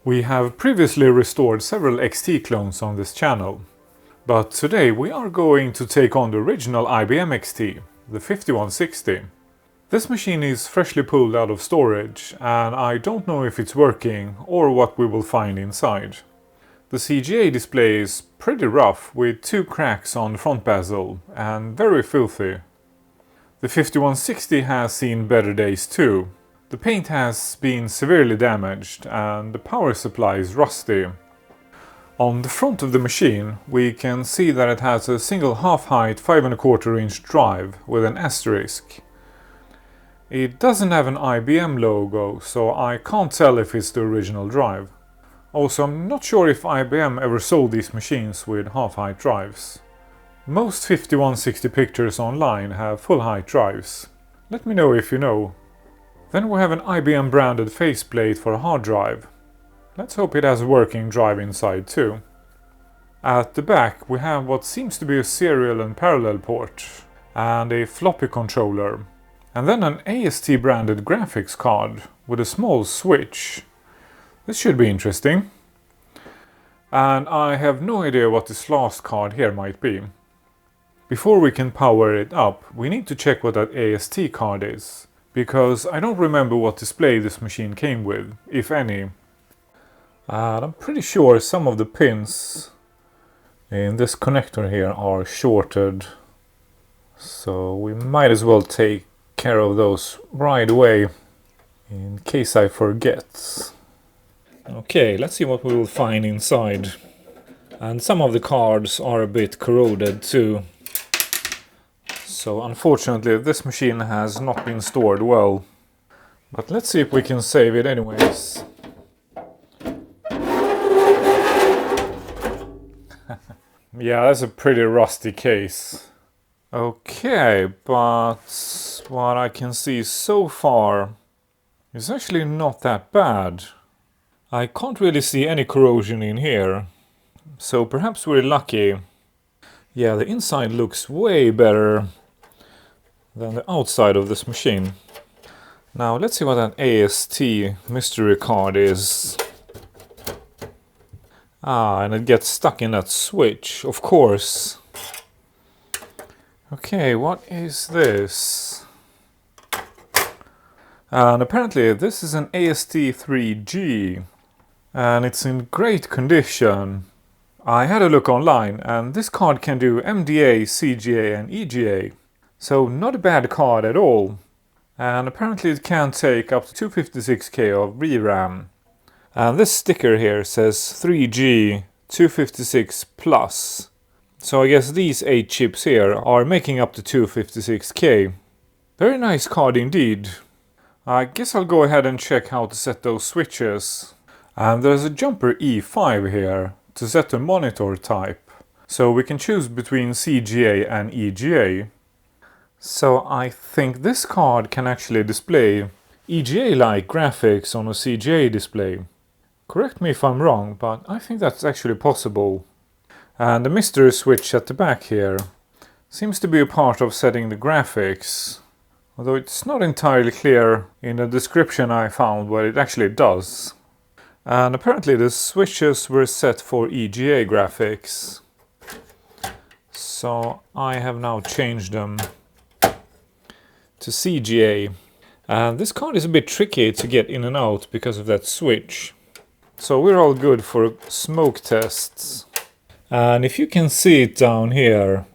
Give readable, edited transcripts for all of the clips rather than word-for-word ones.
We have previously restored several XT clones on this channel, but today we are going to take on the original IBM XT, the 5160. This machine is freshly pulled out of storage and I don't know if it's working or what we will find inside. The CGA display is pretty rough with 2 cracks on the front bezel and very filthy. The 5160 has seen better days too. The paint has been severely damaged and the power supply is rusty. On the front of the machine we can see that it has a single half-height 5¼ inch drive with an asterisk. It doesn't have an IBM logo, so I can't tell if it's the original drive. Also, I'm not sure if IBM ever sold these machines with half-height drives. Most 5160 pictures online have full-height drives. Let me know if you know. Then we have an IBM branded faceplate for a hard drive. Let's hope it has a working drive inside too. At the back we have what seems to be a serial and parallel port, and a floppy controller. And then an AST branded graphics card with a small switch. This should be interesting. And I have no idea what this last card here might be. Before we can power it up, we need to check what that AST card is, because I don't remember what display this machine came with, if any. And I'm pretty sure some of the pins in this connector here are shorted, so we might as well take care of those right away in case I forget. Okay, let's see what we will find inside. And some of the cards are a bit corroded too. So unfortunately this machine has not been stored well. But let's see if we can save it anyways. Yeah, that's a pretty rusty case. Okay, but what I can see so far is actually not that bad. I can't really see any corrosion in here, so perhaps we're lucky. Yeah, the inside looks way better than the outside of this machine. Now let's see what an AST mystery card is. Ah, and it gets stuck in that switch, of course. Okay, what is this? And apparently this is an AST3G. And it's in great condition. I had a look online and this card can do MDA, CGA and EGA. So not a bad card at all. And apparently it can take up to 256K of ReRAM. And this sticker here says 3G 256 plus. So I guess these 8 chips here are making up to 256K. Very nice card indeed. I guess I'll go ahead and check how to set those switches. And there's a jumper E5 here to set the monitor type. So we can choose between CGA and EGA. So I think this card can actually display EGA-like graphics on a CGA display. Correct me if I'm wrong, but I think that's actually possible. And the mystery switch at the back here seems to be a part of setting the graphics. Although it's not entirely clear in the description I found what it actually does. And apparently the switches were set for EGA graphics. So I have now changed them to CGA. And this card is a bit tricky to get in and out because of that switch. So we're all good for smoke tests. And if you can see it down here,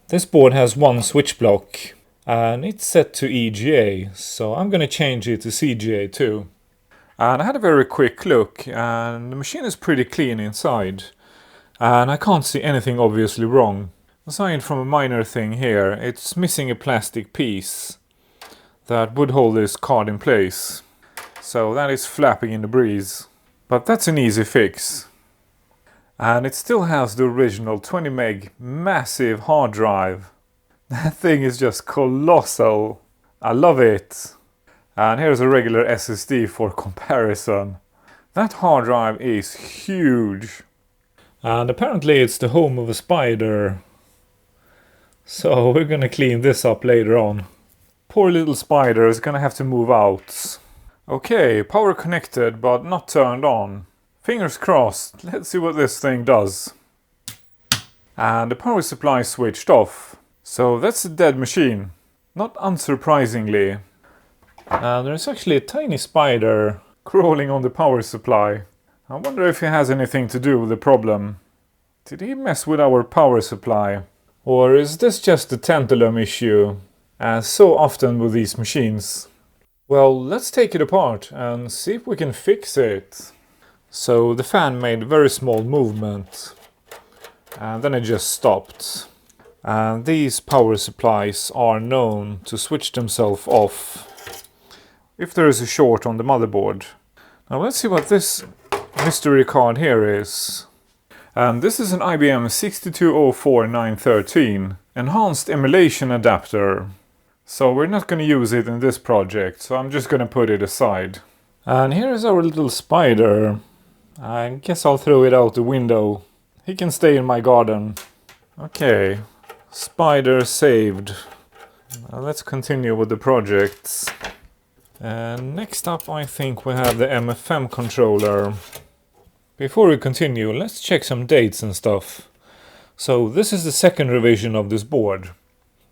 this board has one switch block and it's set to EGA, so I'm going to change it to CGA too. And I had a very quick look and the machine is pretty clean inside. And I can't see anything obviously wrong. Aside from a minor thing here, it's missing a plastic piece that would hold this card in place. So that is flapping in the breeze. But that's an easy fix. And it still has the original 20 meg massive hard drive. That thing is just colossal. I love it. And here's a regular SSD for comparison. That hard drive is huge. And apparently it's the home of a spider. So we're gonna clean this up later on. Poor little spider is gonna have to move out. Okay, power connected but not turned on. Fingers crossed, let's see what this thing does. And the power supply switched off. So that's a dead machine. Not unsurprisingly. There's actually a tiny spider crawling on the power supply. I wonder if he has anything to do with the problem. Did he mess with our power supply? Or is this just a tantalum issue, as so often with these machines? Well, let's take it apart and see if we can fix it. So the fan made a very small movement, and then it just stopped. And these power supplies are known to switch themselves off if there is a short on the motherboard. Now let's see what this mystery card here is. And this is an IBM 6204913 enhanced emulation adapter. So we're not going to use it in this project, so I'm just going to put it aside. And here is our little spider. I guess I'll throw it out the window. He can stay in my garden. Okay, spider saved. Now let's continue with the projects. And next up I think we have the MFM controller. Before we continue, let's check some dates and stuff. So this is the second revision of this board.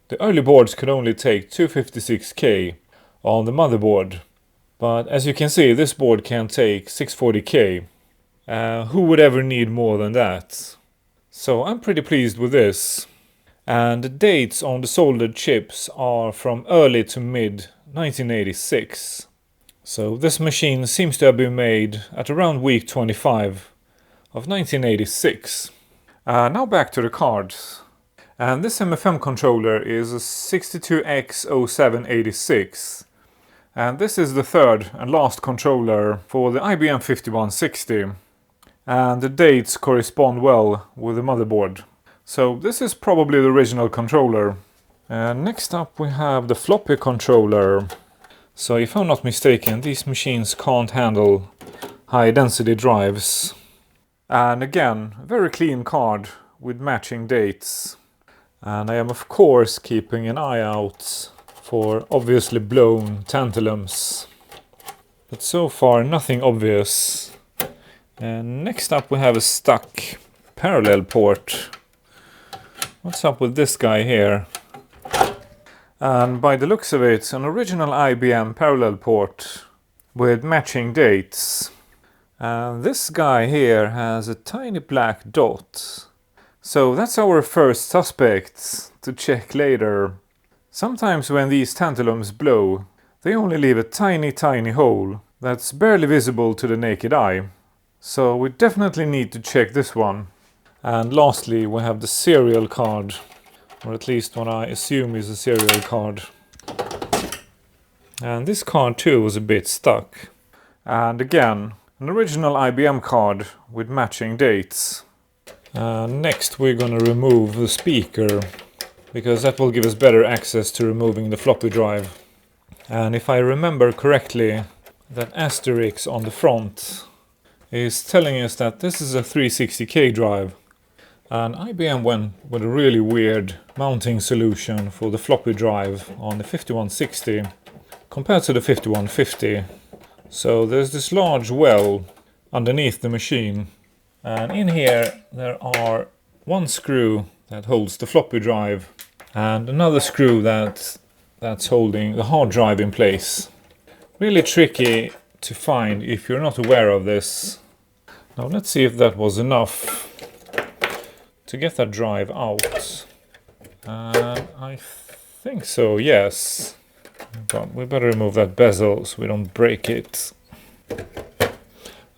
The early boards could only take 256K on the motherboard. But as you can see, this board can take 640K. Who would ever need more than that? So I'm pretty pleased with this. And the dates on the soldered chips are from early to mid 1986. So this machine seems to have been made at around week 25 of 1986. Now back to the cards. And this MFM controller is a 62X0786. And this is the third and last controller for the IBM 5160. And the dates correspond well with the motherboard. So this is probably the original controller. And next up we have the floppy controller. So if I'm not mistaken, these machines can't handle high density drives. And again, a very clean card with matching dates. And I am of course keeping an eye out for obviously blown tantalums. But so far nothing obvious. And next up we have a stuck parallel port. What's up with this guy here? And by the looks of it, an original IBM parallel port with matching dates. And this guy here has a tiny black dot. So that's our first suspect to check later. Sometimes when these tantalums blow, they only leave a tiny hole that's barely visible to the naked eye. So we definitely need to check this one. And lastly we have the serial card. Or at least what I assume is a serial card. And this card too was a bit stuck. And again, an original IBM card with matching dates. Next we're gonna remove the speaker, because that will give us better access to removing the floppy drive. And if I remember correctly, that asterisk on the front is telling us that this is a 360K drive. And IBM went with a really weird mounting solution for the floppy drive on the 5160 compared to the 5150. So there's this large well underneath the machine, and in here there are one screw that holds the floppy drive and another screw that's holding the hard drive in place. Really tricky to find if you're not aware of this. Now let's see if that was enough to get that drive out. I think so, yes. But we better remove that bezel so we don't break it.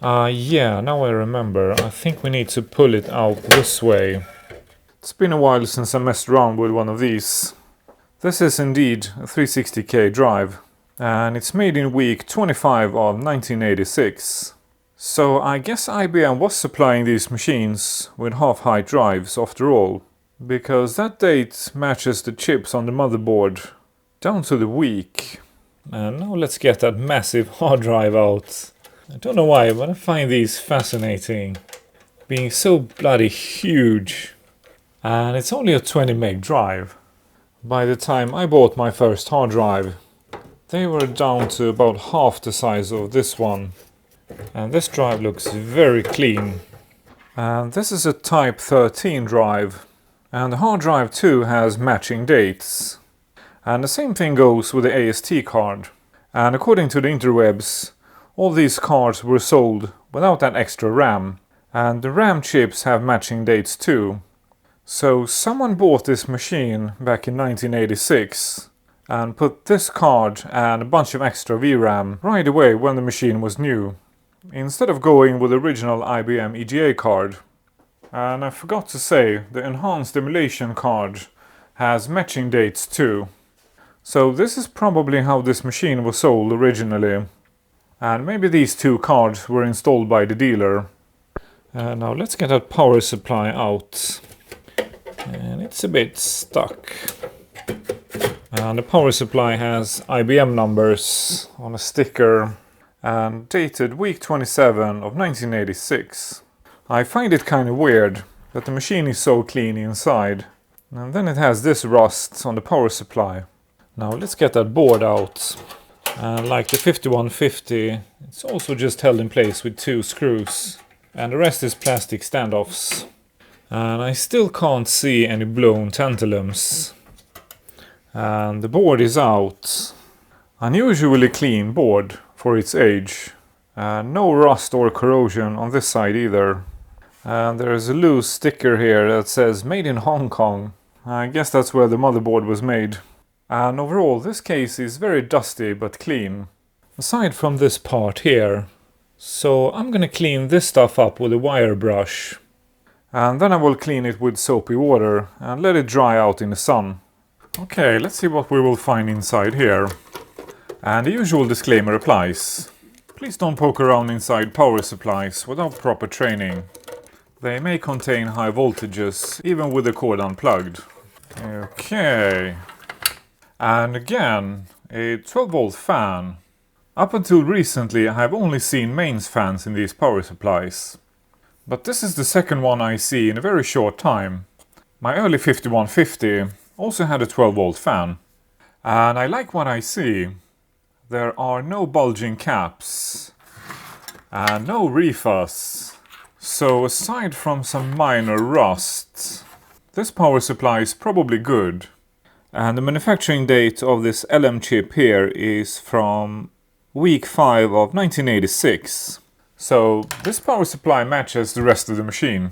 Yeah, now I remember. I think we need to pull it out this way. It's been a while since I messed around with one of these. This is indeed a 360K drive, and it's made in week 25 of 1986. So I guess IBM was supplying these machines with half-height drives after all, because that date matches the chips on the motherboard down to the week. And now let's get that massive hard drive out. I don't know why, but I find these fascinating, being so bloody huge. And it's only a 20 meg drive. By the time I bought my first hard drive, they were down to about half the size of this one. And this drive looks very clean. And this is a Type 13 drive. And the hard drive too has matching dates. And the same thing goes with the AST card. And according to the interwebs, all these cards were sold without that extra RAM. And the RAM chips have matching dates too. So someone bought this machine back in 1986 and put this card and a bunch of extra VRAM right away when the machine was new, instead of going with the original IBM EGA card. And I forgot to say, the enhanced emulation card has matching dates too. So this is probably how this machine was sold originally. And maybe these two cards were installed by the dealer. Now let's get that power supply out. And it's a bit stuck. And the power supply has IBM numbers on a sticker and dated week 27 of 1986. I find it kind of weird that the machine is so clean inside. And then it has this rust on the power supply. Now let's get that board out. And like the 5150, it's also just held in place with 2 screws. And the rest is plastic standoffs. And I still can't see any blown tantalums. And the board is out. Unusually clean board for its age. No rust or corrosion on this side either. And there's a loose sticker here that says made in Hong Kong. I guess that's where the motherboard was made. And overall this case is very dusty but clean. Aside from this part here. So I'm gonna clean this stuff up with a wire brush. And then I will clean it with soapy water and let it dry out in the sun. Okay, let's see what we will find inside here. And the usual disclaimer applies. Please don't poke around inside power supplies without proper training. They may contain high voltages, even with the cord unplugged. Okay. And again, a 12-volt fan. Up until recently I have only seen mains fans in these power supplies. But this is the second one I see in a very short time. My early 5150 also had a 12-volt fan. And I like what I see. There are no bulging caps. And no refuzz. So aside from some minor rust, this power supply is probably good. And the manufacturing date of this LM chip here is from week 5 of 1986. So this power supply matches the rest of the machine.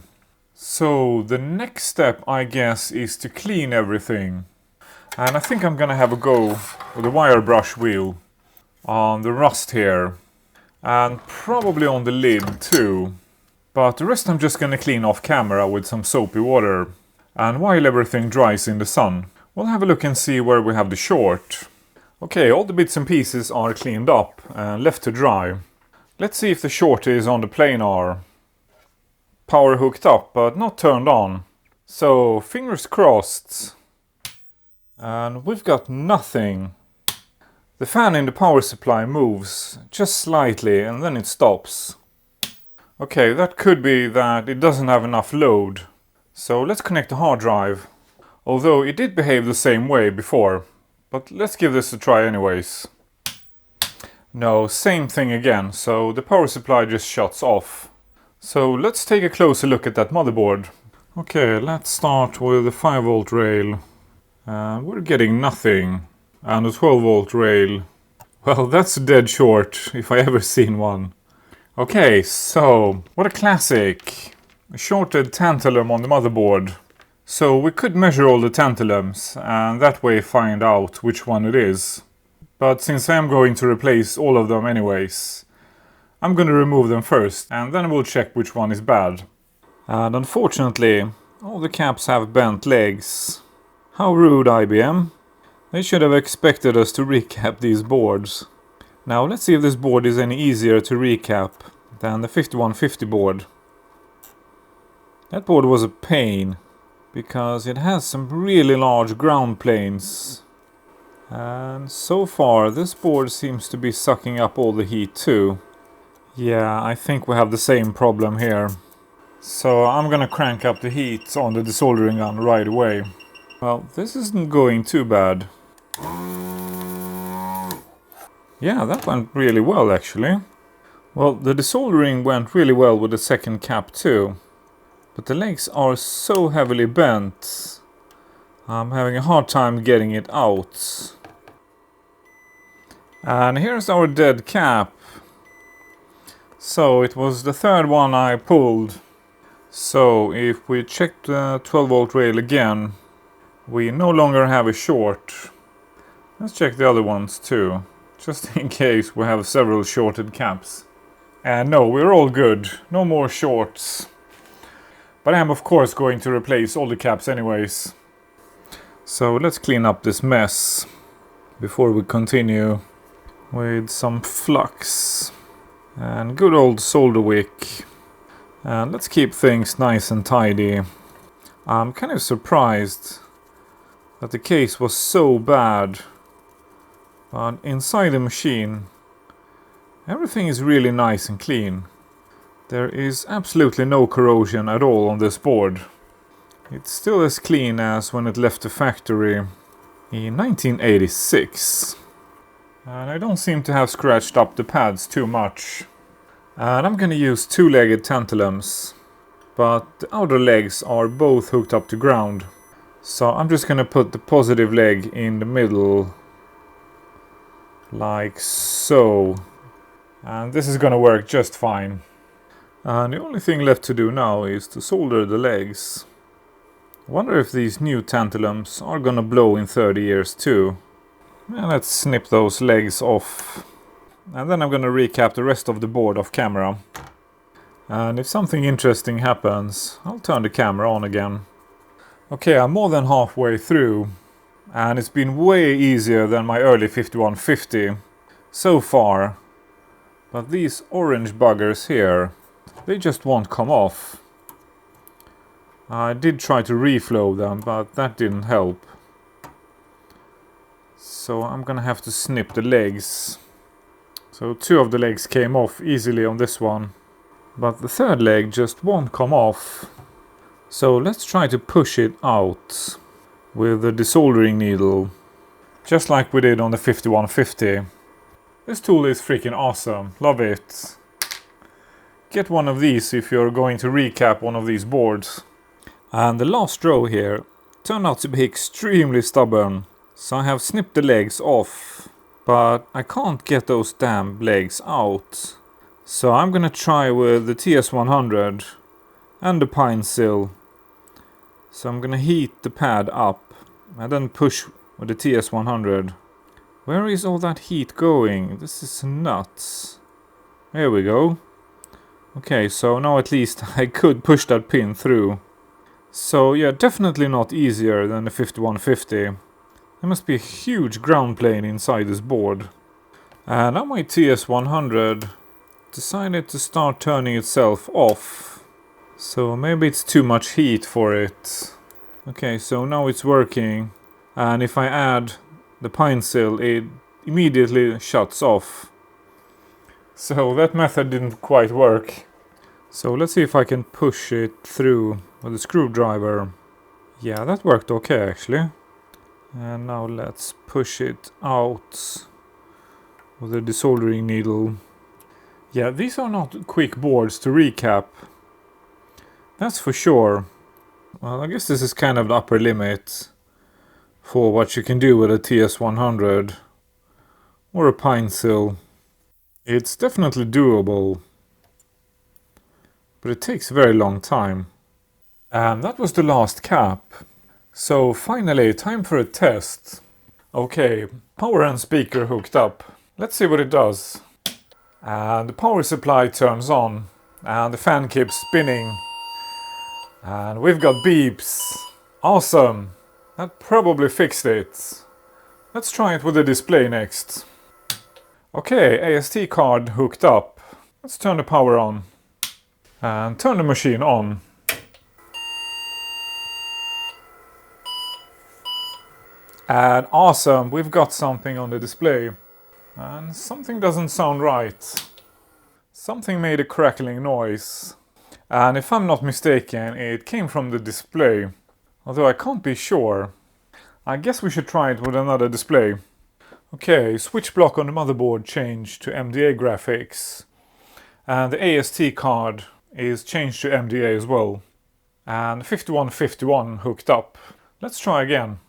So the next step, I guess, is to clean everything. And I think I'm gonna have a go with a wire brush wheel on the rust here. And probably on the lid too. But the rest I'm just gonna clean off camera with some soapy water. And while everything dries in the sun, we'll have a look and see where we have the short. Okay, all the bits and pieces are cleaned up and left to dry. Let's see if the short is on the planar. Power hooked up, but not turned on. So, fingers crossed. And we've got nothing. The fan in the power supply moves just slightly and then it stops. Okay, that could be that it doesn't have enough load. So let's connect the hard drive. Although it did behave the same way before. But let's give this a try anyways. No, same thing again, so the power supply just shuts off. So let's take a closer look at that motherboard. Okay, let's start with the 5-volt rail. We're getting nothing. And a 12-volt rail. Well, that's a dead short, if I ever seen one. Okay, so, what a classic. A shorted tantalum on the motherboard. So we could measure all the tantalums and that way find out which one it is. But since I'm going to replace all of them anyways, I'm going to remove them first and then we'll check which one is bad. And unfortunately, all the caps have bent legs. How rude, IBM. They should have expected us to recap these boards. Now let's see if this board is any easier to recap than the 5150 board. That board was a pain, because it has some really large ground planes. And so far this board seems to be sucking up all the heat too. Yeah, I think we have the same problem here. So I'm gonna crank up the heat on the desoldering gun right away. Well, this isn't going too bad. Yeah, that went really well actually. Well, the desoldering went really well with the second cap too, but the legs are so heavily bent, I'm having a hard time getting it out. And here's our dead cap. So it was the third one I pulled. So if we check the 12 volt rail again, we no longer have a short. Let's check the other ones too, just in case we have several shorted caps. And no, we're all good, no more shorts. But I am of course going to replace all the caps anyways. So let's clean up this mess before we continue with some flux and good old solder wick. And let's keep things nice and tidy. I'm kind of surprised that the case was so bad, but inside the machine everything is really nice and clean. There is absolutely no corrosion at all on this board. It's still as clean as when it left the factory in 1986. And I don't seem to have scratched up the pads too much. And I'm gonna use two-legged tantalums, but the outer legs are both hooked up to ground. So I'm just gonna put the positive leg in the middle, like so. And this is gonna work just fine. And the only thing left to do now is to solder the legs. I wonder if these new tantalums are gonna blow in 30 years too. And let's snip those legs off. And then I'm gonna recap the rest of the board off camera. And if something interesting happens, I'll turn the camera on again. Okay, I'm more than halfway through. And it's been way easier than my early 5150 so far. But these orange buggers here, they just won't come off. I did try to reflow them, but that didn't help. So I'm gonna have to snip the legs. So two of the legs came off easily on this one, but the third leg just won't come off. So let's try to push it out with the desoldering needle, just like we did on the 5150. This tool is freaking awesome, love it. Get one of these if you're going to recap one of these boards. And the last row here turned out to be extremely stubborn, so I have snipped the legs off, but I can't get those damn legs out. So I'm gonna try with the TS100 and the pine sill. So I'm gonna heat the pad up and then push with the TS100. Where is all that heat going? This is nuts. There we go. Okay, so now at least I could push that pin through. So yeah, definitely not easier than the 5150. There must be a huge ground plane inside this board. And now my TS100 decided to start turning itself off. So maybe it's too much heat for it. Okay, so now it's working. And if I add the pine sill, it immediately shuts off. So that method didn't quite work. So let's see if I can push it through with a screwdriver. Yeah, that worked okay actually. And now let's push it out with a desoldering needle. Yeah, these are not quick boards to recap. That's for sure. Well, I guess this is kind of the upper limit for what you can do with a TS100 or a pine sill. It's definitely doable, but it takes a very long time. And that was the last cap. So finally, time for a test. Okay, power and speaker hooked up. Let's see what it does. And the power supply turns on and the fan keeps spinning. And we've got beeps. Awesome. That probably fixed it. Let's try it with the display next. Okay, AST card hooked up. Let's turn the power on. And turn the machine on. And awesome, we've got something on the display. And something doesn't sound right. Something made a crackling noise. And if I'm not mistaken, it came from the display. Although I can't be sure. I guess we should try it with another display. Okay, switch block on the motherboard changed to MDA graphics. And the AST card is changed to MDA as well. And 5151 hooked up. Let's try again.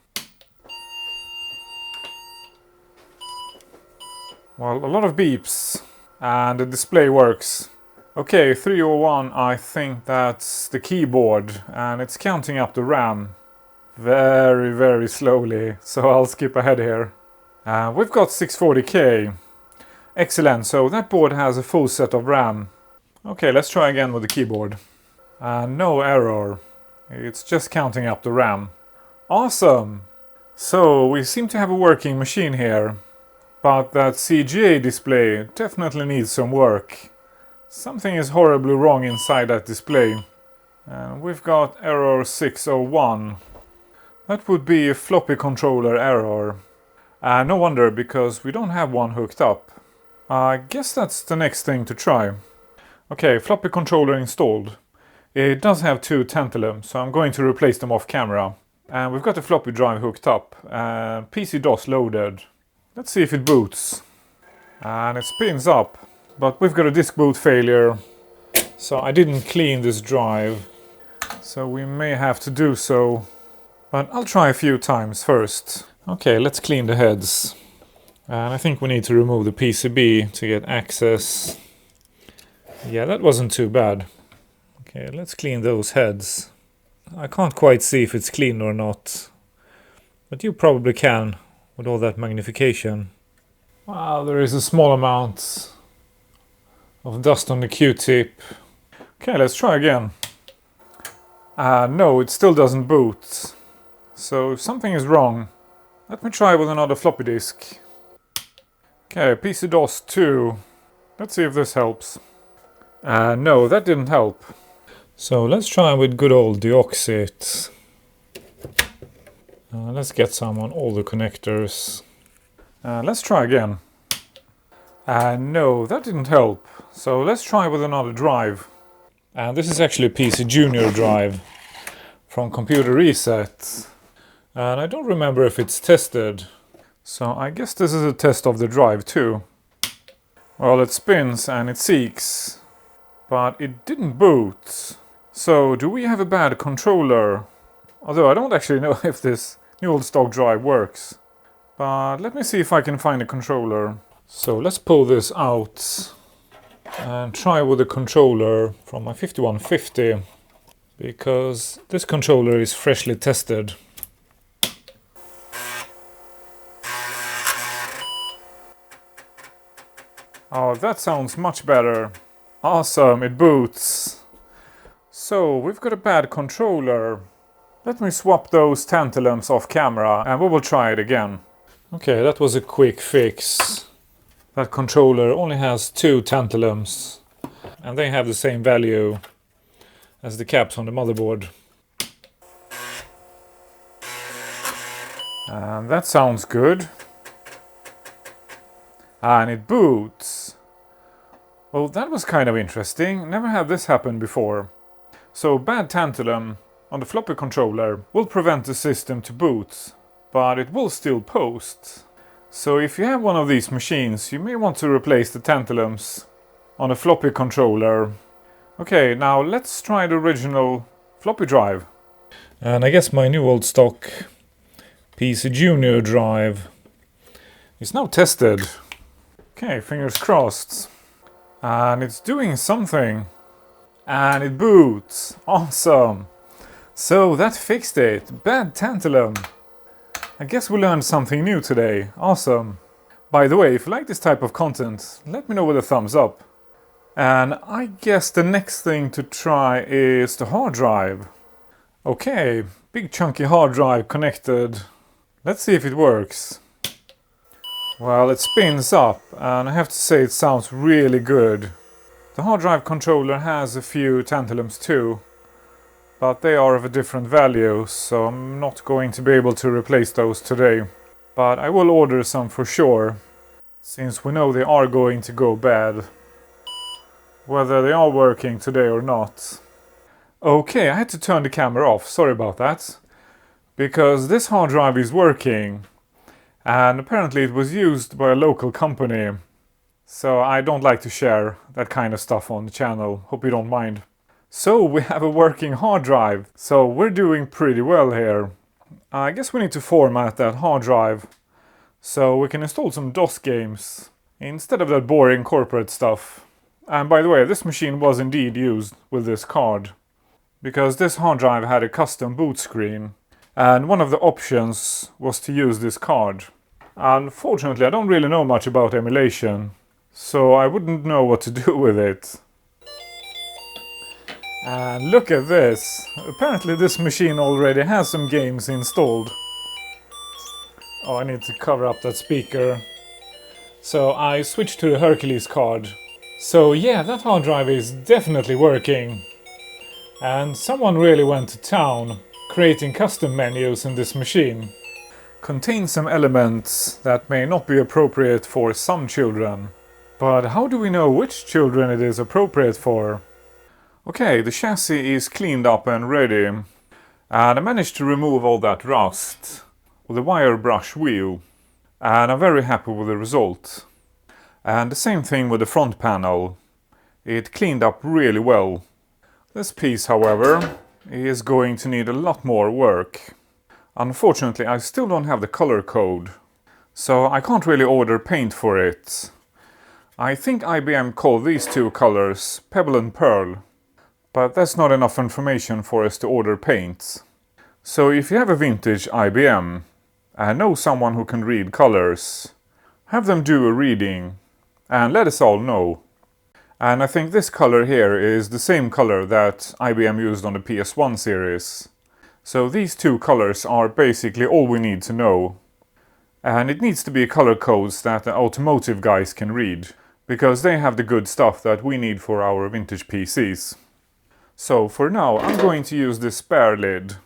Well, a lot of beeps. And the display works. Okay, 301, I think that's the keyboard. And it's counting up the RAM. Very, very slowly. So I'll skip ahead here. We've got 640K. Excellent, so that board has a full set of RAM. Okay, let's try again with the keyboard. No error. It's just counting up the RAM. Awesome! So, we seem to have a working machine here. But that CGA display definitely needs some work. Something is horribly wrong inside that display. And we've got error 601. That would be a floppy controller error. No wonder, because we don't have one hooked up. I guess that's the next thing to try. Okay, floppy controller installed. It does have two tantalums, so I'm going to replace them off camera. And we've got the floppy drive hooked up. PC-DOS loaded. Let's see if it boots. And it spins up. But we've got a disk boot failure. So I didn't clean this drive. So we may have to do so. But I'll try a few times first. Okay, let's clean the heads. And I think we need to remove the PCB to get access. Yeah, that wasn't too bad. Okay, let's clean those heads. I can't quite see if it's clean or not. But you probably can with all that magnification. Wow, there is a small amount of dust on the Q-tip. Okay, let's try again. No, it still doesn't boot. So something is wrong. Let me try with another floppy disk. Okay, PC-DOS 2. Let's see if this helps. No, that didn't help. So let's try with good old deoxit. Let's get some on all the connectors. Let's try again. No, that didn't help. So let's try with another drive. And this is actually a PC Junior drive from Computer Reset. And I don't remember if it's tested. So I guess this is a test of the drive too. Well, it spins and it seeks. But it didn't boot. So do we have a bad controller? Although I don't actually know if this new old stock drive works. But let me see if I can find a controller. So let's pull this out. And try with the controller from my 5150. Because this controller is freshly tested. Oh, that sounds much better. Awesome, it boots. So, we've got a bad controller. Let me swap those tantalums off camera and we will try it again. Okay, that was a quick fix. That controller only has two tantalums. And they have the same value as the caps on the motherboard. And that sounds good. And it boots. Well, that was kind of interesting. Never had this happen before. So bad tantalum on the floppy controller will prevent the system to boot, but it will still post. So if you have one of these machines, you may want to replace the tantalums on a floppy controller. Okay, now let's try the original floppy drive. And I guess my new old stock PC Junior drive is now tested. Okay, fingers crossed. And it's doing something. And it boots. Awesome. So that fixed it. Bad tantalum. I guess we learned something new today. Awesome. By the way, if you like this type of content, let me know with a thumbs up. And I guess the next thing to try is the hard drive. Okay, big chunky hard drive connected. Let's see if it works. Well, it spins up, and I have to say it sounds really good. The hard drive controller has a few tantalums too, but they are of a different value, so I'm not going to be able to replace those today. But I will order some for sure, since we know they are going to go bad. Whether they are working today or not. Okay, I had to turn the camera off, sorry about that. Because this hard drive is working. And apparently it was used by a local company. so I don't like to share that kind of stuff on the channel. Hope you don't mind. So we have a working hard drive, so we're doing pretty well here. I guess we need to format that hard drive so we can install some DOS games instead of that boring corporate stuff. And by the way, this machine was indeed used with this card, because this hard drive had a custom boot screen, and one of the options was to use this card. Unfortunately, I don't really know much about emulation, so I wouldn't know what to do with it. And look at this! Apparently this machine already has some games installed. Oh, I need to cover up that speaker. So I switched to the Hercules card. So yeah, that hard drive is definitely working. And someone really went to town creating custom menus in this machine. Contains some elements that may not be appropriate for some children. But how do we know which children it is appropriate for? Okay, the chassis is cleaned up and ready, and I managed to remove all that rust with a wire brush wheel, and I'm very happy with the result. And the same thing with the front panel. It cleaned up really well. This piece, however, is going to need a lot more work. Unfortunately, I still don't have the color code, so I can't really order paint for it. I think IBM called these two colors Pebble and Pearl. But that's not enough information for us to order paint. So if you have a vintage IBM and know someone who can read colors, have them do a reading and let us all know. And I think this color here is the same color that IBM used on the PS1 series. So these two colors are basically all we need to know. And it needs to be color codes that the automotive guys can read, because they have the good stuff that we need for our vintage PCs. So for now I'm going to use this spare lid.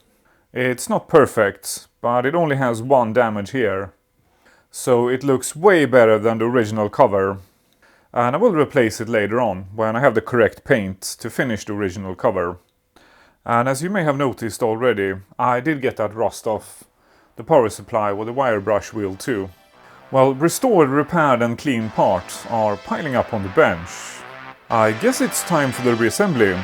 It's not perfect, but it only has one damage here. So it looks way better than the original cover. And I will replace it later on when I have the correct paint to finish the original cover. And as you may have noticed already, I did get that rust off the power supply with the wire brush wheel too. Well, restored, repaired and clean parts are piling up on the bench. I guess it's time for the reassembly.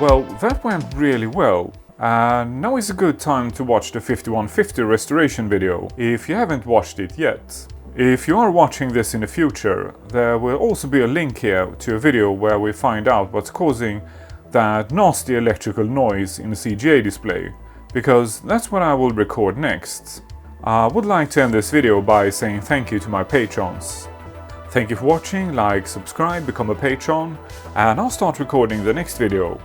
Well, that went really well, and now is a good time to watch the 5150 restoration video, if you haven't watched it yet. If you are watching this in the future, there will also be a link here to a video where we find out what's causing that nasty electrical noise in the CGA display, because that's what I will record next. I would like to end this video by saying thank you to my patrons. Thank you for watching, like, subscribe, become a patron, and I'll start recording the next video.